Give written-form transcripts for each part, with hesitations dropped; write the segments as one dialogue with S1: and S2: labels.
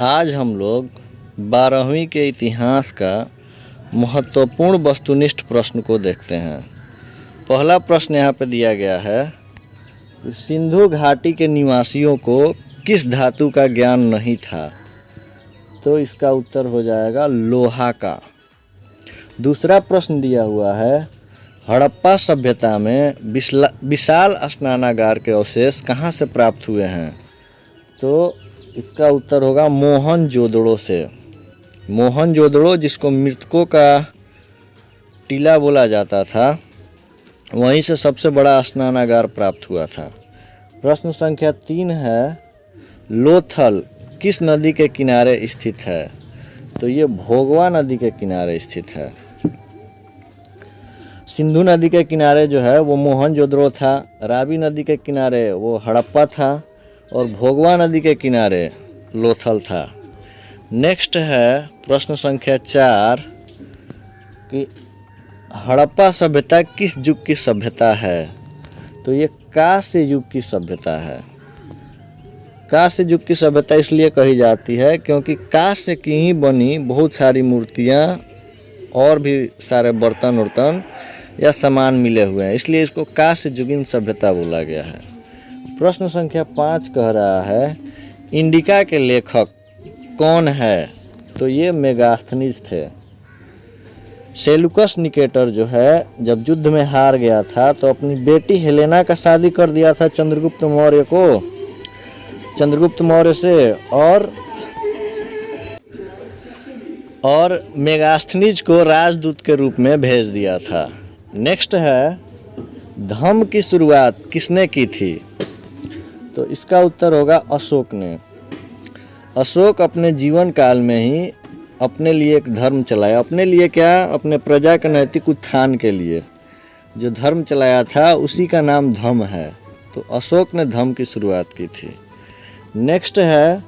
S1: आज हम लोग 12वीं के इतिहास का महत्वपूर्ण वस्तुनिष्ठ प्रश्न को देखते हैं। पहला प्रश्न यहाँ पे दिया गया है कि सिंधु घाटी के निवासियों को किस धातु का ज्ञान नहीं था, तो इसका उत्तर हो जाएगा लोहा का। दूसरा प्रश्न दिया हुआ है हड़प्पा सभ्यता में विशाल स्नानागार के अवशेष कहाँ से प्राप्त हुए हैं, तो इसका उत्तर होगा मोहनजोदड़ो से। मोहनजोदड़ो जिसको मृतकों का टीला बोला जाता था, वहीं से सबसे बड़ा स्नानागार प्राप्त हुआ था। प्रश्न संख्या 3 है लोथल किस नदी के किनारे स्थित है, तो ये भोगवा नदी के किनारे स्थित है। सिंधु नदी के किनारे जो है वो मोहनजोदड़ो था, रावी नदी के किनारे वो हड़प्पा था और भोगवा नदी के किनारे लोथल था। नेक्स्ट है प्रश्न संख्या 4 कि हड़प्पा सभ्यता किस युग की सभ्यता है, तो ये कांस्य युग की सभ्यता है। कांस्य युग की सभ्यता इसलिए कही जाती है क्योंकि कांस्य की ही बनी बहुत सारी मूर्तियाँ और भी सारे बर्तन या सामान मिले हुए हैं, इसलिए इसको कांस्य युगीन सभ्यता बोला गया है। प्रश्न संख्या 5 कह रहा है इंडिका के लेखक कौन है, तो ये मेगास्थनीज थे। सेलुकस निकेटर जो है जब युद्ध में हार गया था तो अपनी बेटी हेलेना का शादी कर दिया था चंद्रगुप्त मौर्य से और मेगास्थनीज को राजदूत के रूप में भेज दिया था। नेक्स्ट है धम्म की शुरुआत किसने की थी, तो इसका उत्तर होगा अशोक ने। अशोक अपने जीवन काल में ही अपने लिए एक धर्म चलाया, अपने लिए क्या, अपने प्रजा के नैतिक उत्थान के लिए जो धर्म चलाया था उसी का नाम धम्म है, तो अशोक ने धम्म की शुरुआत की थी। नेक्स्ट है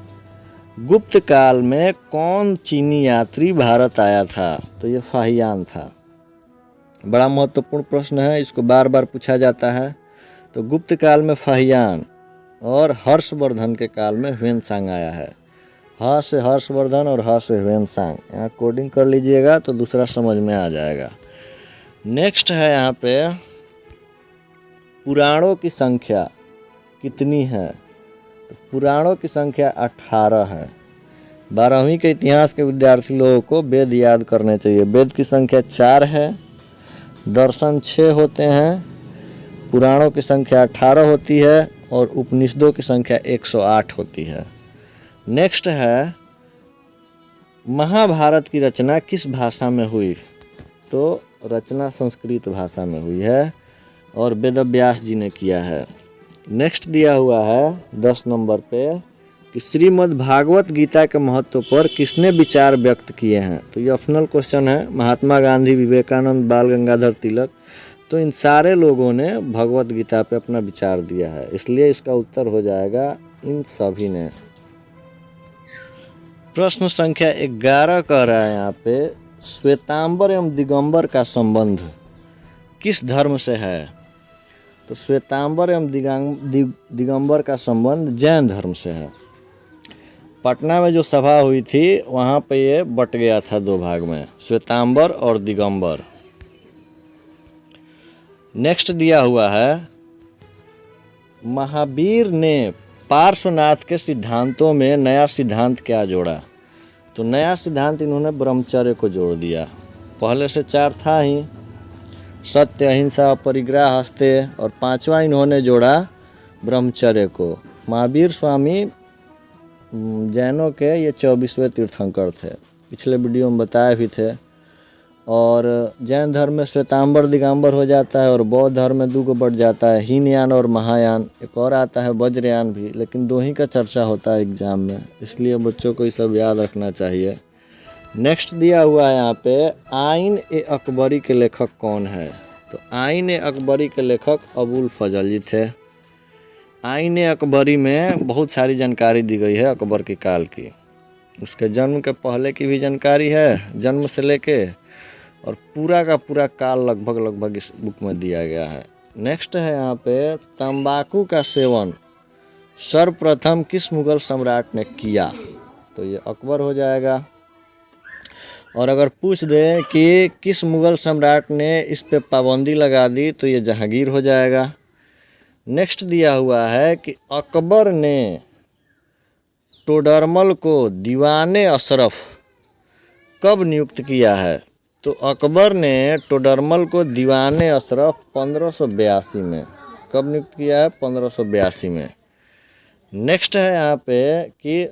S1: गुप्त काल में कौन चीनी यात्री भारत आया था, तो ये फाहियान था। बड़ा महत्वपूर्ण प्रश्न है, इसको बार बार पूछा जाता है। तो गुप्त काल में फाहियान और हर्षवर्धन के काल में ह्वेनसांग आया है। ह से हर्षवर्धन और ह से ह्वेनसांग, यहाँ कोडिंग कर लीजिएगा तो दूसरा समझ में आ जाएगा। नेक्स्ट है यहाँ पे पुराणों की संख्या कितनी है, तो पुराणों की संख्या 18 है। 12वीं के इतिहास के विद्यार्थी लोगों को वेद याद करने चाहिए। वेद की संख्या 4 है, दर्शन 6 होते हैं, पुराणों की संख्या 18 होती है और उपनिषदों की संख्या 108 होती है। नेक्स्ट है महाभारत की रचना किस भाषा में हुई, तो रचना संस्कृत भाषा में हुई है और वेदव्यास जी ने किया है। नेक्स्ट दिया हुआ है 10 नंबर पे कि श्रीमद् भागवत गीता के महत्व पर किसने विचार व्यक्त किए हैं, तो ये ऑप्शनल क्वेश्चन है। महात्मा गांधी, विवेकानंद, बाल गंगाधर तिलक, तो इन सारे लोगों ने भगवत गीता पे अपना विचार दिया है, इसलिए इसका उत्तर हो जाएगा इन सभी ने। प्रश्न संख्या 11 कह रहा है यहाँ पे श्वेतांबर एवं दिगंबर का संबंध किस धर्म से है, तो श्वेतांबर एवं दिगंबर का संबंध जैन धर्म से है। पटना में जो सभा हुई थी वहाँ पे ये बट गया था 2 भाग में, श्वेतांबर और दिगंबर। नेक्स्ट दिया हुआ है महावीर ने पार्श्वनाथ के सिद्धांतों में नया सिद्धांत क्या जोड़ा, तो नया सिद्धांत इन्होंने ब्रह्मचर्य को जोड़ दिया। पहले से 4 था ही, सत्य, अहिंसा, परिग्रह, हस्ते, और 5वां इन्होंने जोड़ा ब्रह्मचर्य को। महावीर स्वामी जैनों के ये 24वें तीर्थंकर थे, पिछले वीडियो में बताए भी थे। और जैन धर्म में श्वेतांबर दिगंबर हो जाता है और बौद्ध धर्म में 2 बढ़ जाता है, हीनयान और महायान। एक और आता है वज्रयान भी, लेकिन 2 ही का चर्चा होता है एग्जाम में, इसलिए बच्चों को ये सब याद रखना चाहिए। नेक्स्ट दिया हुआ है यहाँ पे आइन ए अकबरी के लेखक कौन है, तो आइन ए अकबरी के लेखक अबुल फजल जी थे। आइन ए अकबरी में बहुत सारी जानकारी दी गई है अकबर के काल की, उसके जन्म के पहले की भी जानकारी है, जन्म से लेके, और पूरा का पूरा काल लगभग इस बुक में दिया गया है। नेक्स्ट है यहाँ पे तंबाकू का सेवन सर्वप्रथम किस मुगल सम्राट ने किया, तो ये अकबर हो जाएगा। और अगर पूछ दें कि किस मुग़ल सम्राट ने इस पे पाबंदी लगा दी तो ये जहांगीर हो जाएगा। नेक्स्ट दिया हुआ है कि अकबर ने टोडरमल को दीवाने अशरफ कब नियुक्त किया है। तो अकबर ने टोडरमल को दीवाने अशरफ 1582 में कब नियुक्त किया है, 1582 में। नेक्स्ट है यहाँ पे कि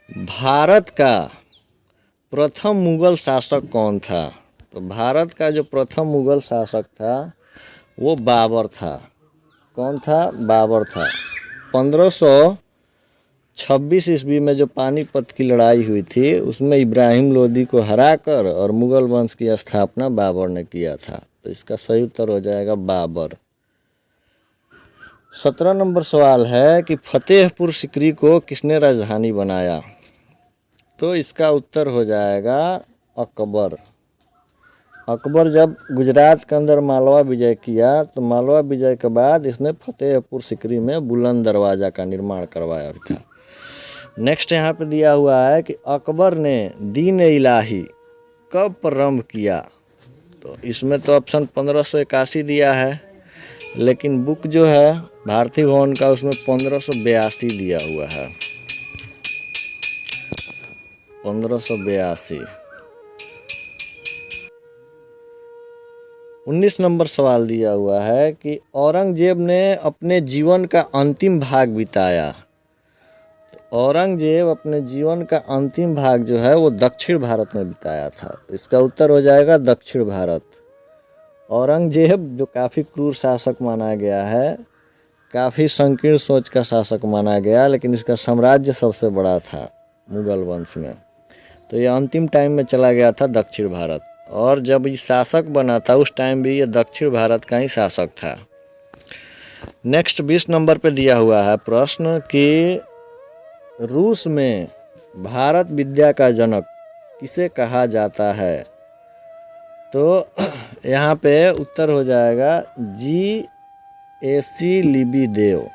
S1: भारत का प्रथम मुग़ल शासक कौन था। तो भारत का जो प्रथम मुग़ल शासक था वो बाबर था। कौन था, बाबर था। 1526 ईस्वी में जो पानीपत की लड़ाई हुई थी उसमें इब्राहिम लोदी को हराकर और मुग़ल वंश की स्थापना बाबर ने किया था। तो इसका सही उत्तर हो जाएगा बाबर। 17 नंबर सवाल है कि फतेहपुर सिकरी को किसने राजधानी बनाया। तो इसका उत्तर हो जाएगा अकबर। अकबर जब गुजरात के अंदर मालवा विजय किया तो मालवा विजय के बाद इसने फतेहपुर सिकरी में बुलंद दरवाज़ा का निर्माण करवाया था। नेक्स्ट यहाँ पे दिया हुआ है कि अकबर ने दीन इलाही कब प्रारंभ किया। तो इसमें तो ऑप्शन 1581 दिया है, लेकिन बुक जो है भारतीय भवन का उसमें 1582 दिया हुआ है। 1582। 19 नंबर सवाल दिया हुआ है कि औरंगजेब ने अपने जीवन का अंतिम भाग बिताया। तो औरंगजेब अपने जीवन का अंतिम भाग जो है वो दक्षिण भारत में बिताया था। इसका उत्तर हो जाएगा दक्षिण भारत। औरंगजेब जो काफ़ी क्रूर शासक माना गया है, काफ़ी संकीर्ण सोच का शासक माना गया, लेकिन इसका साम्राज्य सबसे बड़ा था मुग़ल वंश में। तो ये अंतिम टाइम में चला गया था दक्षिण भारत, और जब ये शासक बना था उस टाइम भी ये दक्षिण भारत का ही शासक था। नेक्स्ट 20 नंबर पे दिया हुआ है प्रश्न कि रूस में भारत विद्या का जनक किसे कहा जाता है। तो यहाँ पे उत्तर हो जाएगा G.A.C. लिबिदेव।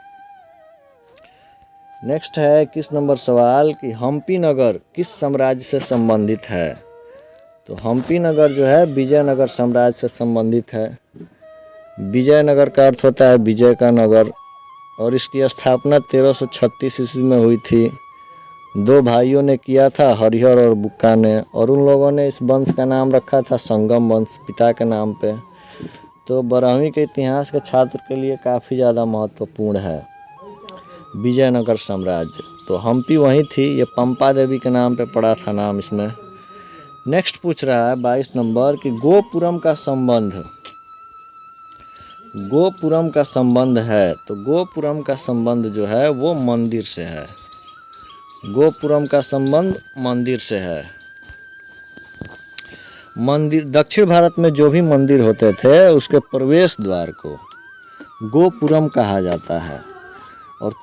S1: नेक्स्ट है 21 नंबर सवाल कि हम्पी नगर किस साम्राज्य से संबंधित है। तो हम्पी नगर जो है विजयनगर साम्राज्य से संबंधित है। विजयनगर का अर्थ होता है विजय का नगर, और इसकी स्थापना 1336 ईस्वी में हुई थी। 2 भाइयों ने किया था, हरिहर और बुक्का ने, और उन लोगों ने इस वंश का नाम रखा था संगम वंश, पिता के नाम पे। तो 12वीं के इतिहास के छात्र के लिए काफ़ी ज़्यादा महत्वपूर्ण है विजयनगर साम्राज्य। तो हम्पी वहीं थी, ये पंपा देवी के नाम पे पड़ा था नाम इसमें। नेक्स्ट पूछ रहा है 22 नंबर कि गोपुरम का संबंध है। तो गोपुरम का संबंध जो है वो मंदिर से है। गोपुरम का संबंध मंदिर से है। मंदिर, दक्षिण भारत में जो भी मंदिर होते थे उसके प्रवेश द्वार को गोपुरम कहा जाता है। और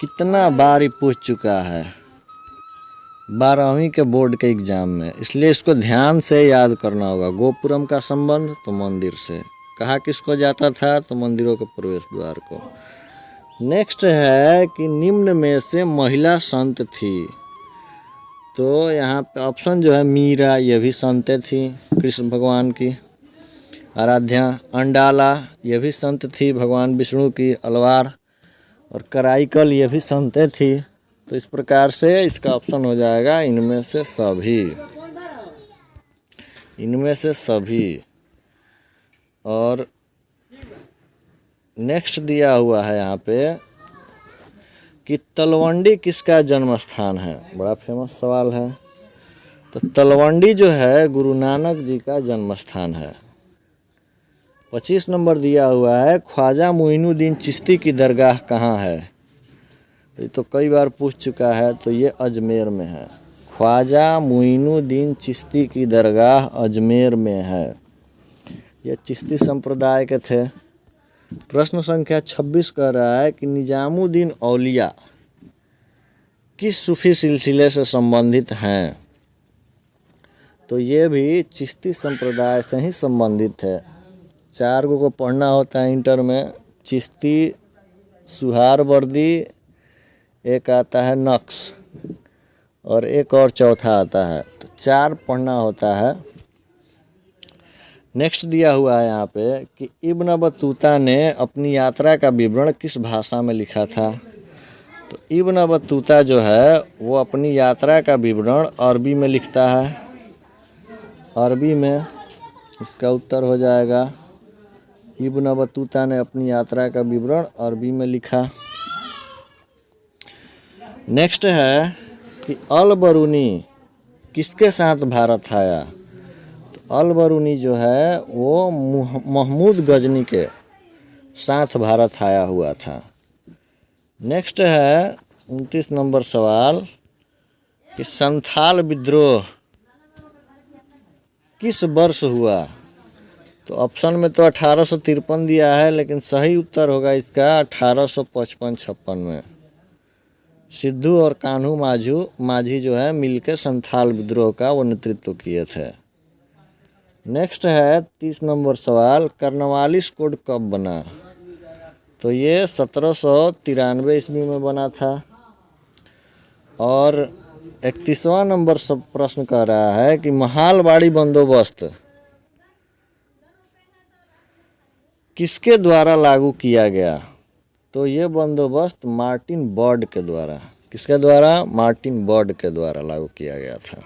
S1: कितना बार ये पूछ चुका है 12वीं के बोर्ड के एग्ज़ाम में, इसलिए इसको ध्यान से याद करना होगा। गोपुरम का संबंध तो मंदिर से, कहा किसको जाता था तो मंदिरों के प्रवेश द्वार को। नेक्स्ट है कि निम्न में से महिला संत थी। तो यहाँ पे ऑप्शन जो है मीरा, ये भी संत थी, कृष्ण भगवान की आराध्या। अंडाला ये भी संत थी, भगवान विष्णु की अलवार। और कराईकल ये भी संत थी। तो इस प्रकार से इसका ऑप्शन हो जाएगा इनमें से सभी। और नेक्स्ट दिया हुआ है यहाँ पे कि तलवंडी किसका जन्म स्थान है। बड़ा फेमस सवाल है। तो तलवंडी जो है गुरु नानक जी का जन्म स्थान है। 25 नंबर दिया हुआ है ख्वाजा मोइनुद्दीन चिश्ती की दरगाह कहाँ है। तो ये तो कई बार पूछ चुका है, तो ये अजमेर में है। ख्वाजा मोइनुद्दीन चिश्ती की दरगाह अजमेर में है। ये चिश्ती संप्रदाय के थे। प्रश्न संख्या 26 कह रहा है कि निजामुद्दीन औलिया किस सूफी सिलसिले से संबंधित हैं। तो ये भी चिश्ती संप्रदाय से ही संबंधित है। 4 को पढ़ना होता है इंटर में, चिश्ती, सुहारवर्दी, एक आता है नक्श और एक और चौथा आता है। तो 4 पढ़ना होता है। नेक्स्ट दिया हुआ है यहाँ पे कि इब्न बतूता ने अपनी यात्रा का विवरण किस भाषा में लिखा था। तो इब्न बतूता जो है वो अपनी यात्रा का विवरण अरबी में लिखता है। अरबी में इसका उत्तर हो जाएगा इब्न बतूता ने अपनी यात्रा का विवरण अरबी में लिखा। नेक्स्ट है कि अल बरूनी किसके साथ भारत आया। तो अल बरूनी जो है वो महमूद गजनी के साथ भारत आया हुआ था। नेक्स्ट है 29 नंबर सवाल कि संथाल विद्रोह किस वर्ष हुआ। तो ऑप्शन में तो 1853 दिया है, लेकिन सही उत्तर होगा इसका 1855-56 में। सिद्धू और कान्हू माझी जो है मिलकर संथाल विद्रोह का वो नेतृत्व किए थे। नेक्स्ट है 30 नंबर सवाल, कर्नवालिस कोड कब बना। तो ये 1793 ईस्वी में बना था। और 31वां नंबर सब प्रश्न कह रहा है कि महालवाड़ी बंदोबस्त किसके द्वारा लागू किया गया। तो ये बंदोबस्त मार्टिन बर्ड के द्वारा, किसके द्वारा, मार्टिन बर्ड के द्वारा लागू किया गया था।